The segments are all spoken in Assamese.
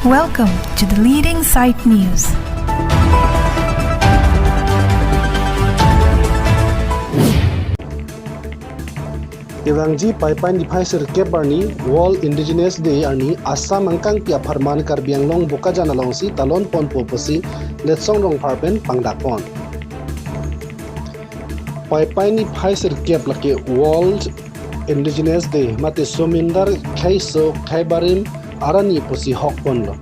Welcome to the Leading Sight News. Iwangji paipan di Pfizer Kebarni World Indigenous Day arni Assam angkang pia Parman Karbianglong Bukajan alongsi talon pon poposi letsong rong parben pangdakpon. Paipan ni Pfizer Kep laki World Indigenous Day mati somindar kaiso kaibarim arani posi hokpon lo.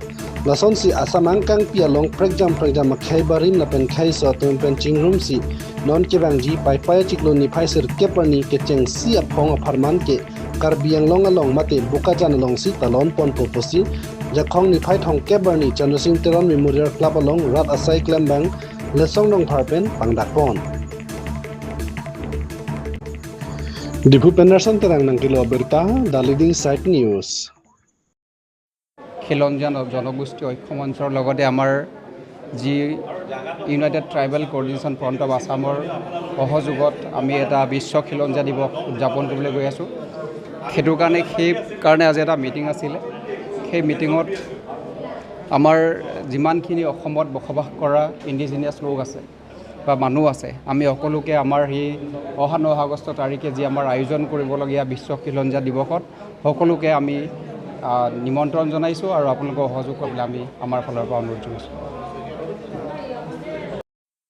Lason si Assam angkang pia long pregjam kaibarim na pen kaiso atun pen chingrum si non kebangji pai cikloni Pfizer Keparni keceng si apong aparman ke Karbiang long along mate Bukajan along si talon pon poposi jakong ni Pai thong Kebarni Chandrasingh Teron Memorial Club along Rat Asai Klembang lesong dong parpen pangdakpon. Dipu Penderson terang nang kilo berita The Leading Sight News. খিলঞ্জীয়া জনগোষ্ঠী ঐক্য মঞ্চৰ লগতে আমাৰ যি united tribal coordination front of আছামৰ সহযোগত আমি এটা বিশ্ব খিলঞ্জীয়া দিৱস উদযাপন কৰিবলৈ গৈ আছোঁ। সেইকাৰণে আজি এটা মিটিং আছিলে। সেই মিটিঙত আমাৰ যিমানখিনি অসমত বসবাস কৰা ইণ্ডিজিনিয়াছ লোক আছে বা মানুহ আছে, আমি সকলোকে আমাৰ সেই অহা 9 আগষ্ট তাৰিখে যি আমাৰ আয়োজন কৰিবলগীয়া বিশ্ব খিলঞ্জীয়া দিৱসত সকলোকে আমি নিমন্ত্ৰণ জনাইছোঁ আৰু আপোনালোকৰ সহযোগ কৰিবলৈ আমি আমাৰ ফালৰ পৰা অনুৰোধ জনাইছোঁ।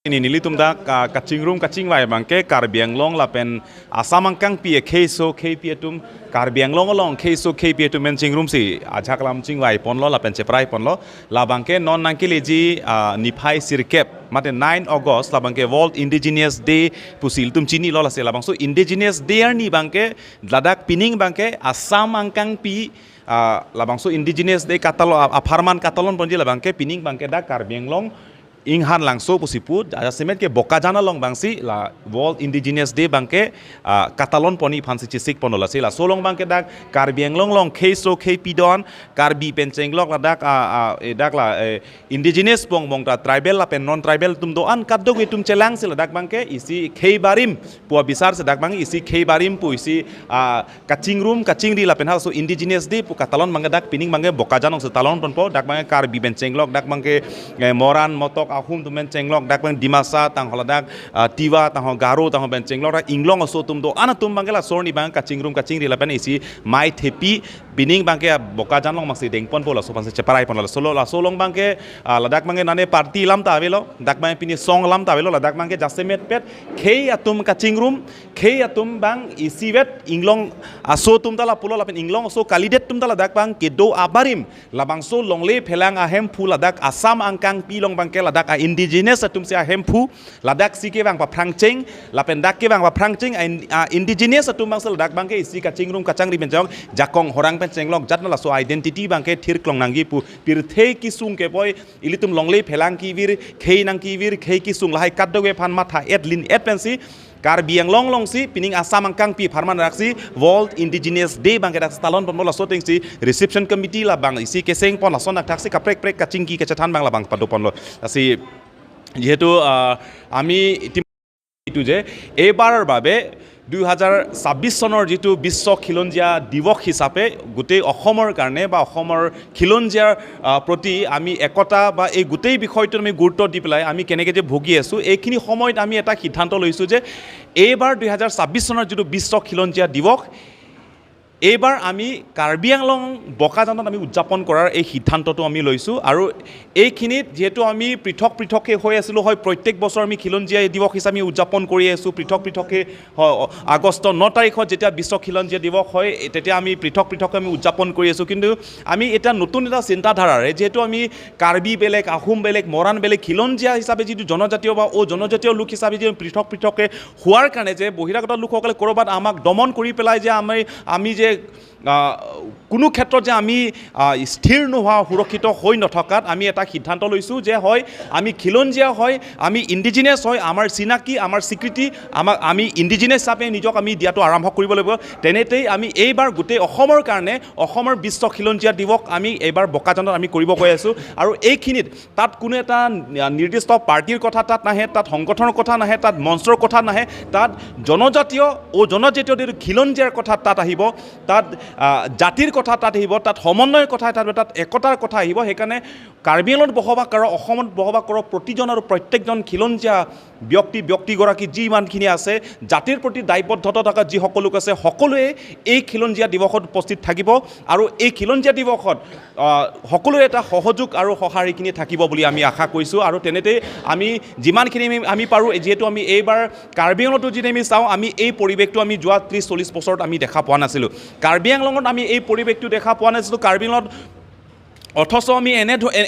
Ini nilitum da kacing wai bangke Karbianglong lapen asamangkang pie keiso kei pietum Karbianglong along keiso kei pietum men chingrum si ajaklam chingwai ponlo lapen cheprai ponlo la bangke non nangkileji nipai sirkep mate 9 August la bangke World Indigenous Day pusil tum chini lo la se la bangso Indigenous Day ni bangke ladak pining bangke asamangkang pi labangso Indigenous Day katalon aparman katalon ponji labangke pining bangke da Karbianglong inghan langso pusiput ada semet ke Bokajana long bangsi la World Indigenous Day bangke katalon poni phansi chisik ponola se la solong bangke dak Karbianglong long keiso kei pidon Karbi pencenglok la dak la Indigenous bong ta tribal la pen non tribal tum do an kaddo tum chelang se la dak bangke isi kei barim pua bisar se dak bangki isi kei barim pu isi kacing ri la pen so Indigenous Day pu katalon bangke dak pining bangke Bokajana se talon pon po dak bangke Karbi pencenglok dak bangke moran motok ahum tumen cenglok dak bang dimasa tang holadak tiwa tang garo tang ben cenglok dak inglong so tum do ana tum bangela sorni bang kacing ri lapen isi mai thepi bining bangke Bokajan long maksi dengpon pola so panse cheparai pon la solong bangke ladak bangke nane party lam ta avelo dak bang pini song lam ta avelo ladak bangke jasemet pet khei atum khei atum bang isi vet inglong aso tum tala pulo lapen inglong so kalidet tum tala dak bang kedo abarim labang so longle phelang ahem phula dak asam angkang pilong bangke ladak Indigenous atum sia hempu ladak sike bang pa prangcheng lapen dak ke bang pa prangcheng Indigenous atum bang sel dak bangke isi kacingrum kacang ri benjong jakong horang pencenglok jatna la so identity bangke thir klong nangi pu pirthei kisung ke boy ilitum longle phelang ki vir khei nang ki vir khei kisung lahai kaddoge phan matha edlin pensi Karbianglong long si pining asam angkang pi farman raksi World Indigenous Day bangke dak talon pon la so ting si reception committee la bang isi keseng pon la son nak taksi kaprek kacing ki kecatan bang la bang padu pon lo asi যেহেতু আমি ইতিমধ্যে যে এইবাৰৰ বাবে 2026 চনৰ যেটো বিশ্ব খিলঞ্জীয়া দিৱস হিচাপে গোটেই অসমৰ কাৰণে বা অসমৰ খিলঞ্জীয়াৰ প্ৰতি আমি একতা বা এই গোটেই বিষয়টো আমি গুৰুত্ব দি পেলাই আমি কেনেকৈ যে ভুগি আছোঁ এইখিনি সময়ত আমি এটা সিদ্ধান্ত লৈছোঁ যে এইবাৰ 2026 চনৰ যেটো বিশ্ব খিলঞ্জীয়া দিৱস এইবাৰ আমি কাৰ্বিআংলং বকাজানত আমি উদযাপন কৰাৰ এই সিদ্ধান্তটো আমি লৈছোঁ আৰু এইখিনিত যেহেতু আমি পৃথককৈ হৈ আছিলোঁ হয় প্ৰত্যেক বছৰ আমি খিলঞ্জীয়া দিৱস হিচাপে উদযাপন কৰি আছোঁ পৃথককৈ আগষ্ট 9 তাৰিখত যেতিয়া বিশ্ব খিলঞ্জীয়া দিৱস হয় তেতিয়া আমি পৃথককৈ আমি উদযাপন কৰি আছোঁ কিন্তু আমি এটা নতুন এটা চিন্তাধাৰাৰে যেহেতু আমি কাৰ্বি বেলেগ আহোম বেলেগ মৰাণ বেলেগ খিলঞ্জীয়া হিচাপে যিটো জনজাতীয় বা জনজাতীয় লোক হিচাপে যি পৃথককৈ হোৱাৰ কাৰণে যে বহিৰাগত লোকসকলে ক'ৰবাত আমাক দমন কৰি পেলাই যে আমি যে কোনো ক্ষেত্ৰত যে আমি স্থিৰ নোহোৱা সুৰক্ষিত হৈ নথকাত আমি এটা সিদ্ধান্ত লৈছোঁ যে হয় আমি খিলঞ্জীয়া হয় আমি ইণ্ডিজিনিয়াছ হয় আমাৰ চিনাকি আমাৰ স্বীকৃতি আমি ইণ্ডিজিনিয়াছ হিচাপে নিজক আমি দিয়াটো আৰম্ভ কৰিব লাগিব তেনেতেই আমি এইবাৰ গোটেই অসমৰ কাৰণে অসমৰ বিশ্ব খিলঞ্জীয়া দিৱস আমি এইবাৰ বকাজানত আমি কৰিব গৈ আছোঁ আৰু এইখিনিত তাত কোনো এটা নিৰ্দিষ্ট পাৰ্টিৰ কথা তাত নাহে তাত সংগঠনৰ কথা নাহে তাত মঞ্চৰ কথা নাহে তাত জনজাতীয় খিলঞ্জীয়াৰ কথা তাত আহিব তাত জাতিৰ কথা তাত আহিব, তাত সমন্বয়ৰ কথা তাত একতাৰ কথা আহিব। সেইকাৰণে কাৰ্বি আংলঙত বসবাস কৰা, অসমত বসবাস কৰা প্ৰতিজন আৰু প্ৰত্যেকজন খিলঞ্জীয়া ব্যক্তিগৰাকী যি ইমানখিনি আছে, জাতিৰ প্ৰতি দায়বদ্ধতা থকা যিসকল লোক আছে, সকলোৱে এই খিলঞ্জীয়া দিৱসত উপস্থিত থাকিব আৰু এই খিলঞ্জীয়া দিৱসত সকলোৰে এটা সহযোগ আৰু সঁহাৰি এইখিনি থাকিব বুলি আমি আশা কৰিছোঁ। আৰু তেনেতেই আমি যিমানখিনি আমি পাৰোঁ, যিহেতু আমি এইবাৰ কাৰ্বি আংলঙতো যদি আমি চাওঁ, আমি এই পৰিৱেশটো আমি যোৱা 30-40 বছৰত আমি দেখা পোৱা নাছিলোঁ। কাৰ্বি আংলঙত আমি এই পৰিৱেশটো দেখা পোৱা নাছিলোঁ। কাৰ্বি আংলঙত অথচ আমি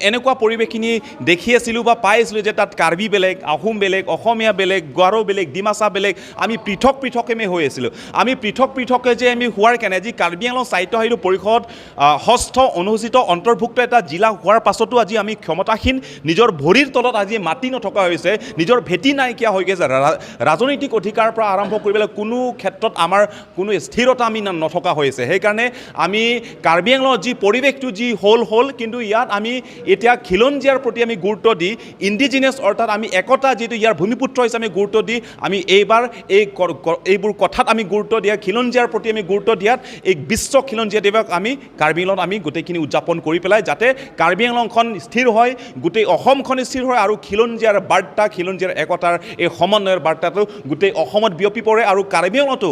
এনেকুৱা পৰিৱেশখিনি দেখি আছিলোঁ বা পাই আছিলোঁ যে তাত কাৰ্বি বেলেগ, আহোম বেলেগ, অসমীয়া বেলেগ, গাৰো বেলেগ, ডিমাচা বেলেগ, আমি পৃথকে হৈ আছিলোঁ। আমি পৃথকে যে আমি হোৱাৰ কাৰণে আজি কাৰ্বি আংলং সাহিত্য সাহিত্য পৰিষদ ষষ্ঠ অনুসূচিত অন্তৰ্ভুক্ত এটা জিলা হোৱাৰ পাছতো আজি আমি ক্ষমতাসীন, নিজৰ ভৰিৰ তলত আজি মাটি নথকা হৈছে, নিজৰ ভেটি নাইকিয়া হৈ গৈছে। ৰাজনৈতিক অধিকাৰৰ পৰা আৰম্ভ কৰি পেলাই কোনো ক্ষেত্ৰত আমাৰ কোনো স্থিৰতা আমি নথকা হৈছে। সেইকাৰণে আমি কাৰ্বি আংলঙৰ যি পৰিৱেশটো যি হ'ল, কিন্তু ইয়াত আমি এতিয়া খিলঞ্জীয়াৰ প্ৰতি আমি গুৰুত্ব দি ইণ্ডিজিনিয়াছ অৰ্থাৎ আমি একতা যিটো ইয়াৰ ভূমিপুত্ৰ হিচাপে গুৰুত্ব দি আমি এইবাৰ এইবোৰ কথাত আমি গুৰুত্ব দিয়া, খিলঞ্জীয়াৰ প্ৰতি আমি গুৰুত্ব দিয়াত এই বিশ্ব খিলঞ্জীয়া দিৱস আমি কাৰ্বি আংলঙত আমি গোটেইখিনি উদযাপন কৰি পেলাই যাতে কাৰ্বি আংলংখন স্থিৰ হয়, গোটেই অসমখন স্থিৰ হয় আৰু খিলঞ্জীয়াৰ বাৰ্তা, খিলঞ্জীয়াৰ একতাৰ এই সমন্বয়ৰ বাৰ্তাটো গোটেই অসমত বিয়পি পৰে। আৰু কাৰ্বি আংলঙতো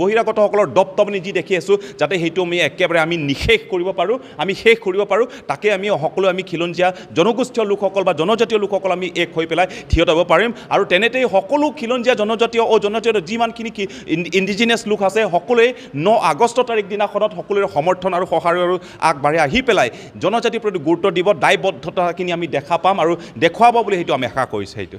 বহিৰাগতসকলৰ দপদপনি যি দেখি আছোঁ, যাতে সেইটো আমি একেবাৰে আমি নিশেষ কৰিব পাৰোঁ, আমি শেষ কৰিব পাৰোঁ, তাকে আমি সকলো আমি খিলঞ্জীয়া জনগোষ্ঠীয় লোকসকল বা জনজাতীয় লোকসকল আমি এক হৈ পেলাই থিয় দিব পাৰিম। আৰু তেনেতেই সকলো খিলঞ্জীয়া জনজাতীয় যিমানখিনি ইণ্ডিজিনিয়াছ লোক আছে, সকলোৱে 9 আগষ্ট তাৰিখ দিনাখনত সকলোৰে সমৰ্থন আৰু সহায় আৰু আগবাঢ়ি আহি পেলাই জনজাতিৰ প্ৰতি গুৰুত্ব দিব, দায়বদ্ধতাখিনি আমি দেখা পাম আৰু দেখুৱাব বুলি সেইটো আমি আশা কৰিছোঁ। সেইটো